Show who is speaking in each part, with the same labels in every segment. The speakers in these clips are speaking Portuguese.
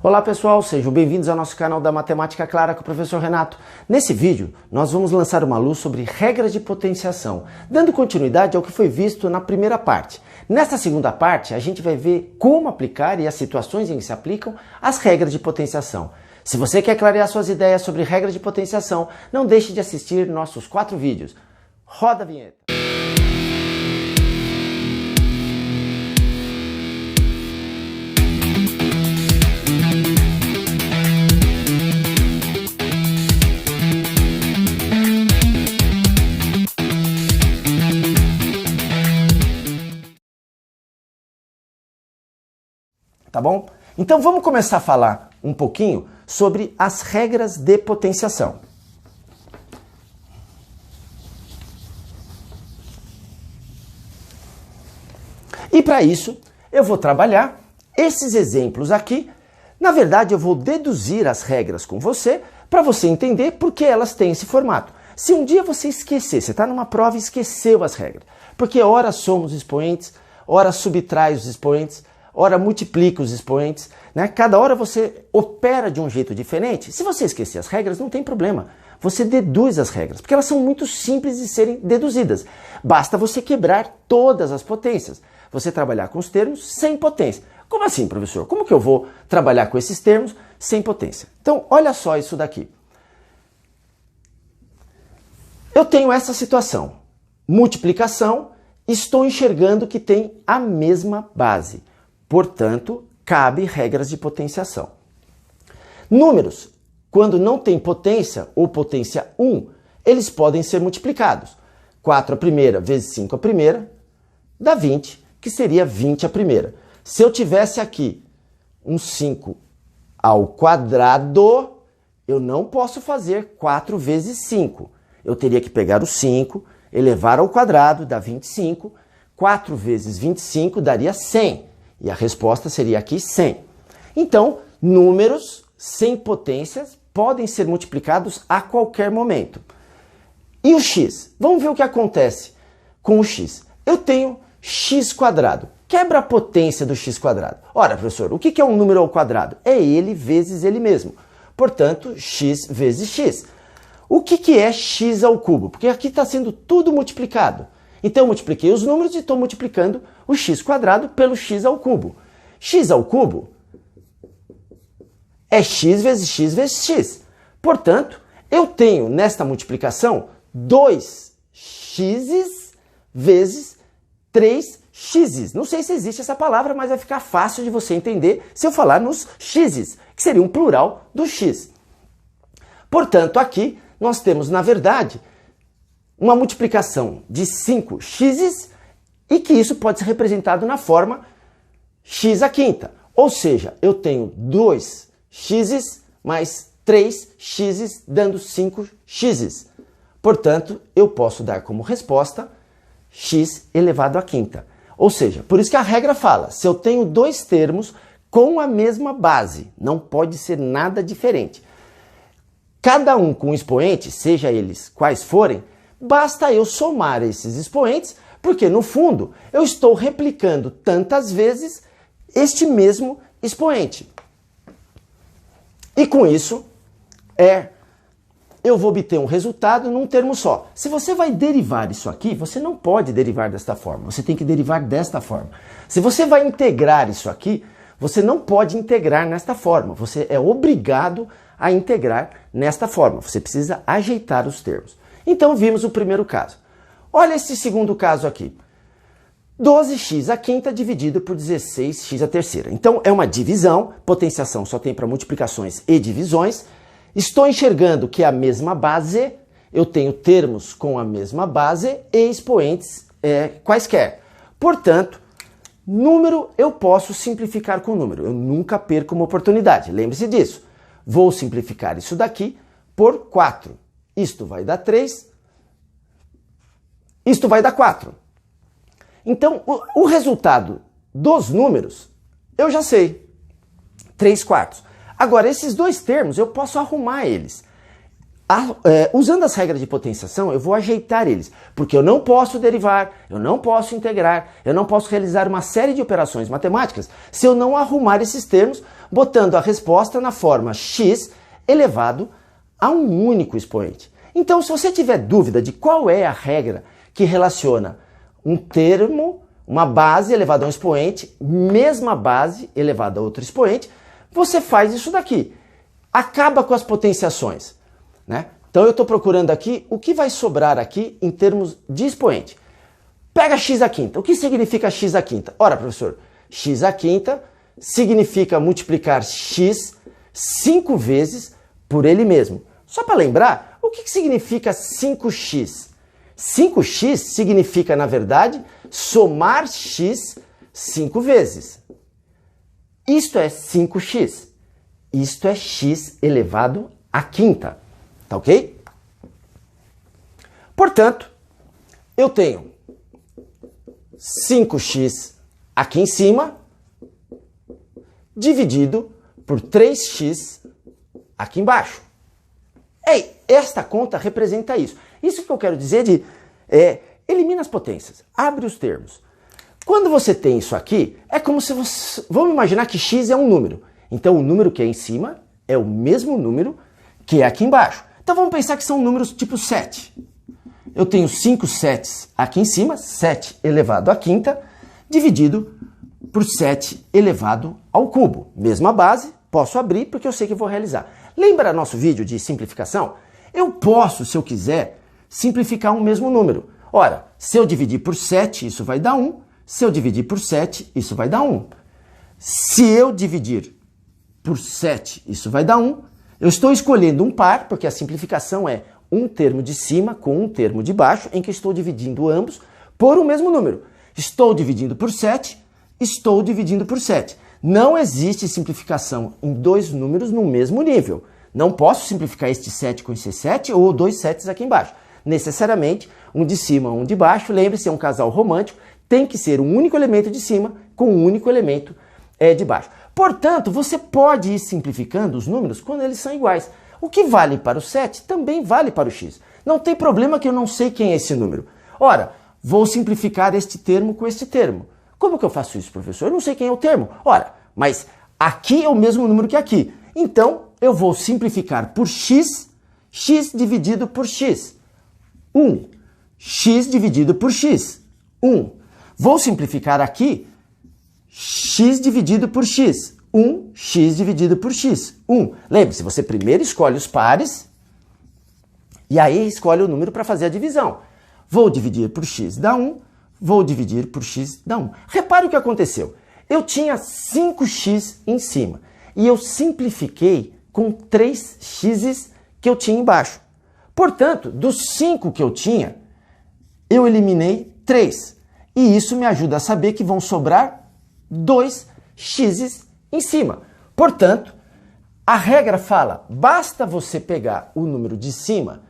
Speaker 1: Olá pessoal, sejam bem-vindos ao nosso canal da Matemática Clara com o professor Renato. Nesse vídeo, nós vamos lançar uma luz sobre regras de potenciação, dando continuidade ao que foi visto na primeira parte. Nesta segunda parte, a gente vai ver como aplicar e as situações em que se aplicam as regras de potenciação. Se você quer clarear suas ideias sobre regras de potenciação, não deixe de assistir nossos 4 vídeos. Roda a vinheta! Tá bom? Então vamos começar a falar um pouquinho sobre as regras de potenciação. E para isso, eu vou trabalhar esses exemplos aqui. Na verdade, eu vou deduzir as regras com você, para você entender por que elas têm esse formato. Se um dia você esquecer, você está numa prova e esqueceu as regras, porque ora soma os expoentes, ora subtrai os expoentes, ora multiplica os expoentes, né? Cada hora você opera de um jeito diferente. Se você esquecer as regras, não tem problema. Você deduz as regras, porque elas são muito simples de serem deduzidas. Basta você quebrar todas as potências. Você trabalhar com os termos sem potência. Como assim, professor? Como que eu vou trabalhar com esses termos sem potência? Então, olha só isso daqui. Eu tenho essa situação. Multiplicação, estou enxergando que tem a mesma base. Portanto, cabe regras de potenciação. Números, quando não tem potência ou potência 1, eles podem ser multiplicados. 4 a primeira vezes 5 a primeira dá 20, que seria 20 a primeira. Se eu tivesse aqui um 5 ao quadrado, eu não posso fazer 4 vezes 5. Eu teria que pegar o 5, elevar ao quadrado, dá 25. 4 vezes 25 daria 100. E a resposta seria aqui 100. Então, números sem potências podem ser multiplicados a qualquer momento. E o x? Vamos ver o que acontece com o x. Eu tenho x quadrado. Quebra a potência do x quadrado. Ora, professor, o que é um número ao quadrado? É ele vezes ele mesmo. Portanto, x vezes x. O que é x ao cubo? Porque aqui está sendo tudo multiplicado. Então eu multipliquei os números e estou multiplicando o x quadrado pelo x ao cubo. X ao cubo é x vezes x vezes x. Portanto, eu tenho nesta multiplicação 2x vezes 3x. Não sei se existe essa palavra, mas vai ficar fácil de você entender se eu falar nos x's, que seria um plural do x. Portanto, aqui nós temos, na verdade, uma multiplicação de 5x e que isso pode ser representado na forma x à quinta. Ou seja, eu tenho 2x mais 3x dando 5x. Portanto, eu posso dar como resposta x elevado à quinta. Ou seja, por isso que a regra fala, se eu tenho dois termos com a mesma base, não pode ser nada diferente. Cada um com expoente, seja eles quais forem, basta eu somar esses expoentes, porque no fundo eu estou replicando tantas vezes este mesmo expoente. E com isso, eu vou obter um resultado num termo só. Se você vai derivar isso aqui, você não pode derivar desta forma, você tem que derivar desta forma. Se você vai integrar isso aqui, você não pode integrar nesta forma, você é obrigado a integrar nesta forma, você precisa ajeitar os termos. Então vimos o primeiro caso. Olha esse segundo caso aqui. 12x à quinta dividido por 16x à terceira. Então é uma divisão, potenciação só tem para multiplicações e divisões. Estou enxergando que é a mesma base, eu tenho termos com a mesma base e expoentes quaisquer. Portanto, número eu posso simplificar com número. Eu nunca perco uma oportunidade, lembre-se disso. Vou simplificar isso daqui por 4. Isto vai dar 3, isto vai dar 4. Então, o resultado dos números, eu já sei, 3/4. Agora, esses dois termos, eu posso arrumar eles. Usando as regras de potenciação, eu vou ajeitar eles, porque eu não posso derivar, eu não posso integrar, eu não posso realizar uma série de operações matemáticas se eu não arrumar esses termos, botando a resposta na forma x elevado a um único expoente. Então, se você tiver dúvida de qual é a regra que relaciona um termo, uma base elevada a um expoente, mesma base elevada a outro expoente, você faz isso daqui. Acaba com as potenciações, né? Então eu estou procurando aqui o que vai sobrar aqui em termos de expoente. Pega x à quinta. O que significa x à quinta? Ora, professor, x à quinta significa multiplicar x 5 vezes por ele mesmo. Só para lembrar, o que significa 5x? 5x significa, na verdade, somar x 5 vezes. Isto é 5x. Isto é x elevado à quinta. Tá ok? Portanto, eu tenho 5x aqui em cima, dividido por 3x aqui embaixo. Ei, esta conta representa isso. Isso que eu quero dizer de elimina as potências, abre os termos. Quando você tem isso aqui, é como se você... Vamos imaginar que x é um número. Então o número que é em cima é o mesmo número que é aqui embaixo. Então vamos pensar que são números tipo 7. Eu tenho 5 setes aqui em cima, 7 elevado à quinta, dividido por 7 elevado ao cubo. Mesma base, posso abrir porque eu sei que vou realizar. Lembra nosso vídeo de simplificação? Eu posso, se eu quiser, simplificar um mesmo número. Ora, se eu dividir por 7, isso vai dar 1. Se eu dividir por 7, isso vai dar 1. Se eu dividir por 7, isso vai dar 1. Eu estou escolhendo um par, porque a simplificação é um termo de cima com um termo de baixo, em que estou dividindo ambos por o mesmo número. Estou dividindo por 7, estou dividindo por 7. Não existe simplificação em dois números no mesmo nível. Não posso simplificar este 7 com esse 7 ou dois 7s aqui embaixo. Necessariamente, um de cima, um de baixo. Lembre-se, é um casal romântico. Tem que ser um único elemento de cima com um único elemento de baixo. Portanto, você pode ir simplificando os números quando eles são iguais. O que vale para o 7 também vale para o x. Não tem problema que eu não sei quem é esse número. Ora, vou simplificar este termo com este termo. Como que eu faço isso, professor? Eu não sei quem é o termo. Ora, mas aqui é o mesmo número que aqui. Então, eu vou simplificar por x, x dividido por x. 1. X dividido por x. 1. Vou simplificar aqui x dividido por x. 1, x dividido por x. 1. Lembre-se, você primeiro escolhe os pares e aí escolhe o número para fazer a divisão. Vou dividir por x, dá 1. Vou dividir por x, dá 1. Repare o que aconteceu. Eu tinha 5x em cima e eu simplifiquei com 3x's que eu tinha embaixo. Portanto, dos 5 que eu tinha, eu eliminei 3. E isso me ajuda a saber que vão sobrar 2x's em cima. Portanto, a regra fala, basta você pegar o número de cima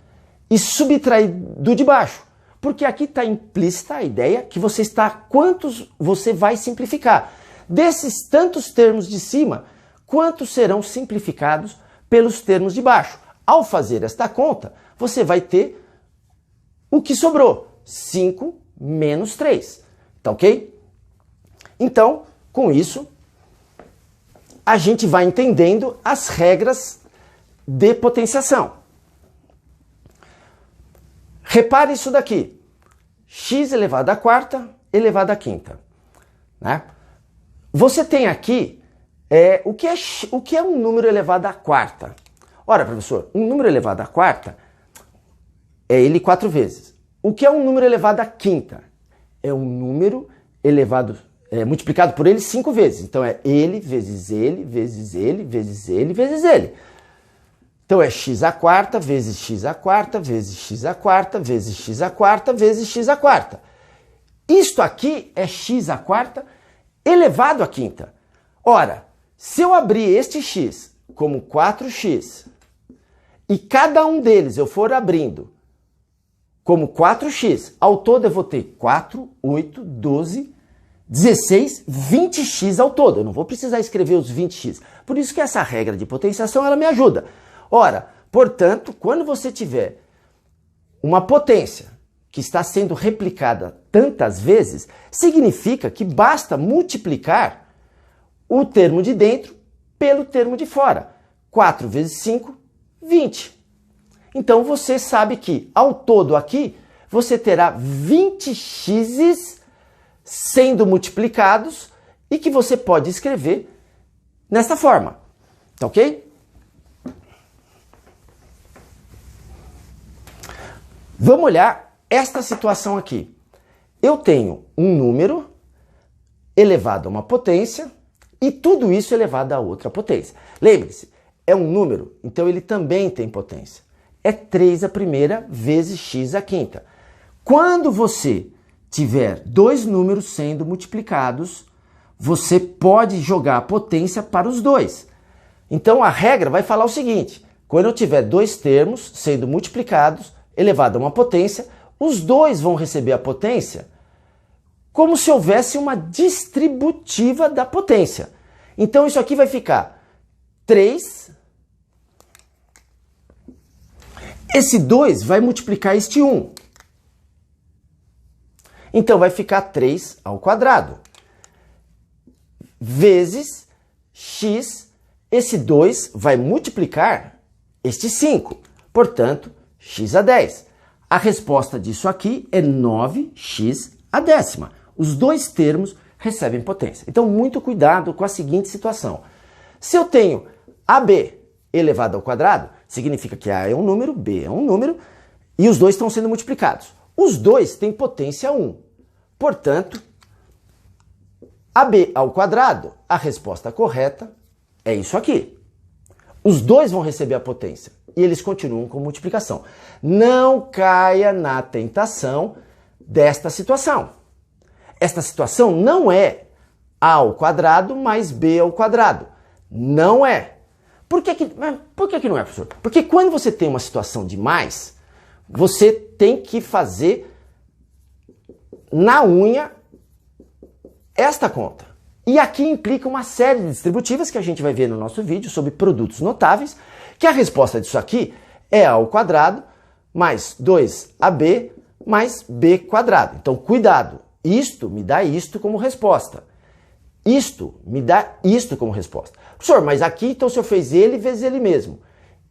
Speaker 1: e subtrair do de baixo. Porque aqui está implícita a ideia que você está quantos você vai simplificar. Desses tantos termos de cima, quantos serão simplificados pelos termos de baixo. Ao fazer esta conta, você vai ter o que sobrou, 5 menos 3. Tá ok? Então, com isso, a gente vai entendendo as regras de potenciação. Repare isso daqui. X elevado à quarta elevado à quinta. Né? Você tem aqui o que é um número elevado à quarta. Ora, professor, um número elevado à quarta é ele 4 vezes. O que é um número elevado à quinta? É um número elevado, multiplicado por ele 5 vezes. Então é ele vezes ele, vezes ele, vezes ele, vezes ele. Então é x à quarta vezes x à quarta vezes x à quarta vezes x à quarta vezes x à quarta. Isto aqui é x à quarta elevado à quinta. Ora, se eu abrir este x como 4x e cada um deles eu for abrindo como 4x, ao todo eu vou ter 4, 8, 12, 16, 20x ao todo. Eu não vou precisar escrever os 20x. Por isso que essa regra de potenciação ela me ajuda. Ora, portanto, quando você tiver uma potência que está sendo replicada tantas vezes, significa que basta multiplicar o termo de dentro pelo termo de fora. 4 vezes 5, 20. Então você sabe que ao todo aqui você terá 20x sendo multiplicados e que você pode escrever nesta forma. Tá ok? Vamos olhar esta situação aqui. Eu tenho um número elevado a uma potência e tudo isso elevado a outra potência. Lembre-se, é um número, então ele também tem potência. É 3 a primeira vezes x a quinta. Quando você tiver dois números sendo multiplicados, você pode jogar a potência para os dois. Então a regra vai falar o seguinte: quando eu tiver dois termos sendo multiplicados, elevado a uma potência, os dois vão receber a potência como se houvesse uma distributiva da potência. Então isso aqui vai ficar 3. Esse 2 vai multiplicar este 1. Então vai ficar 3 ao quadrado. Vezes x, esse 2 vai multiplicar este 5. Portanto, x a 10. A resposta disso aqui é 9x a décima. Os dois termos recebem potência. Então, muito cuidado com a seguinte situação. Se eu tenho AB elevado ao quadrado, significa que A é um número, B é um número, e os dois estão sendo multiplicados. Os dois têm potência 1. Portanto, AB ao quadrado, a resposta correta é isso aqui. Os dois vão receber a potência e eles continuam com multiplicação. Não caia na tentação desta situação. Esta situação não é A ao quadrado mais B ao quadrado. Não é. Por que não é, professor? Porque quando você tem uma situação de mais, você tem que fazer na unha esta conta. E aqui implica uma série de distributivas que a gente vai ver no nosso vídeo sobre produtos notáveis, que a resposta disso aqui é A ao quadrado mais 2AB mais B quadrado. Então, cuidado. Isto me dá isto como resposta. Isto me dá isto como resposta. Professor, mas aqui então o senhor fez ele vezes ele mesmo.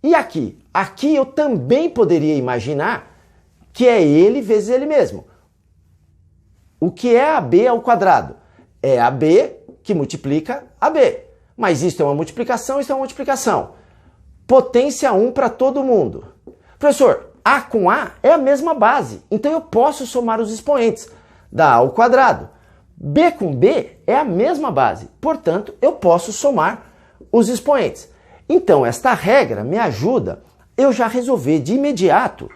Speaker 1: E aqui? Aqui eu também poderia imaginar que é ele vezes ele mesmo. O que é AB ao quadrado? É AB que multiplica AB. Mas isto é uma multiplicação, isto é uma multiplicação. Potência 1 para todo mundo. Professor, A com A é a mesma base. Então eu posso somar os expoentes. Dá A ao quadrado. B com B é a mesma base. Portanto, eu posso somar os expoentes. Então, esta regra me ajuda eu já resolver de imediato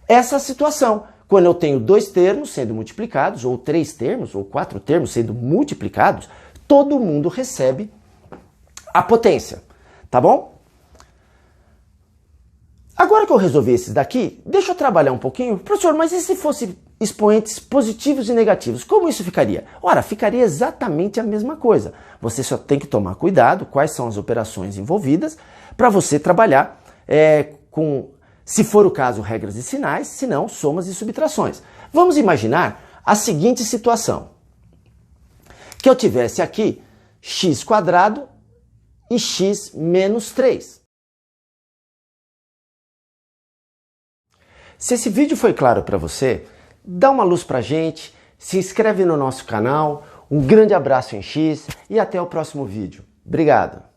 Speaker 1: essa situação. Quando eu tenho dois termos sendo multiplicados, ou três termos, ou quatro termos sendo multiplicados, todo mundo recebe a potência. Tá bom? Agora que eu resolvi esses daqui, deixa eu trabalhar um pouquinho. Professor, mas e se fosse expoentes positivos e negativos? Como isso ficaria? Ora, ficaria exatamente a mesma coisa. Você só tem que tomar cuidado quais são as operações envolvidas para você trabalhar com, se for o caso, regras e sinais, se não, somas e subtrações. Vamos imaginar a seguinte situação. Que eu tivesse aqui x quadrado e x menos 3. Se esse vídeo foi claro para você, dá uma luz pra gente, se inscreve no nosso canal, um grande abraço em X e até o próximo vídeo. Obrigado!